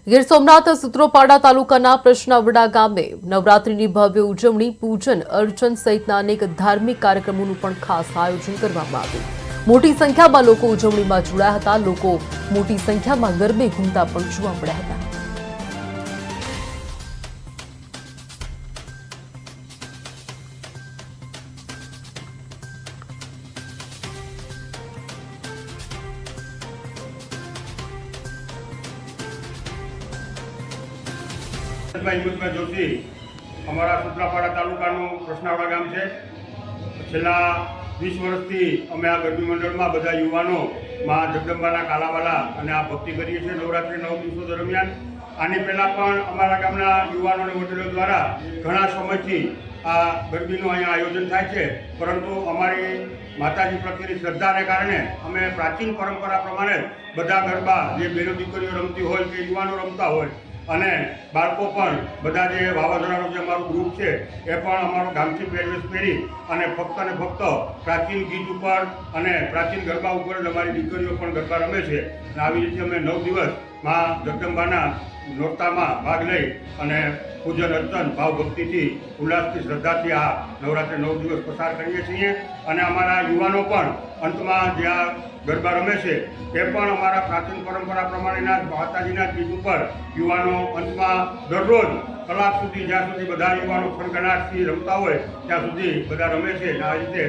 ગીર સોમનાથ સૂત્રોપાડા તાલુકાના પ્રશ્નાવડા ગામે નવરાત્રીની ભવ્ય ઉજવણી, પૂજન અર્ચન સહિતના અનેક ધાર્મિક કાર્યક્રમોનું પણ ખાસ આયોજન કરવામાં આવ્યું। મોટી સંખ્યામાં લોકો ઉજવણીમાં જોડાયા હતા। લોકો મોટી સંખ્યામાં ગરબે ઘૂમતા પણ જોવા મળ્યા હતા। હિંમતભાઈ જોશી અમારા સૂત્રાપાડા તાલુકાનું પ્રશ્નાવડા ગામ છે। છેલ્લા 20 વર્ષથી અમે આ ગરબી મંડળમાં બધા યુવાનો માં જગદંબાના કાલાવાલા અને આ ભક્તિ કરીએ છીએ નવરાત્રિ 9 દિવસો દરમિયાન। આની પહેલાં પણ અમારા ગામના યુવાનો અને વડીલો દ્વારા ઘણા સમયથી આ ગરબીનું અહીંયા આયોજન થાય છે, પરંતુ અમારી માતાજી પ્રત્યેની શ્રદ્ધાને કારણે અમે પ્રાચીન પરંપરા પ્રમાણે બધા ગરબા જે બહેનો દીકરીઓ રમતી હોય કે યુવાનો રમતા હોય અને બાળકો પણ બધા જે વાવાઝોડાનું જે અમારું ગ્રુપ છે એ પણ અમારો ગામથી પહેરવેશ પહેરી અને ફક્ત પ્રાચીન ગીત ઉપર અને પ્રાચીન ગરબા ઉપર જ અમારી દીકરીઓ પણ ગરબા રમે છે। અને આવી રીતે અમે 9 દિવસ માં જગદંબાના નોરતામાં ભાગ લઈ અને પૂજન અર્ચન ભાવ ભક્તિથી ઉલ્લાસથી શ્રદ્ધાથી આ નવરાત્રિ 9 દિવસ પસાર કરીએ છીએ। અને અમારા યુવાનો પણ અંતમાં જે આ ગરબા રમે છે એ પણ અમારા પ્રાચીન પરંપરા પ્રમાણેના માતાજીના ગીત ઉપર યુવાનો અંતમાં દરરોજ કલાક સુધી જ્યાં સુધી બધા યુવાનો ખણખણાટથી રમતા હોય ત્યાં સુધી બધા રમે છે। આ રીતે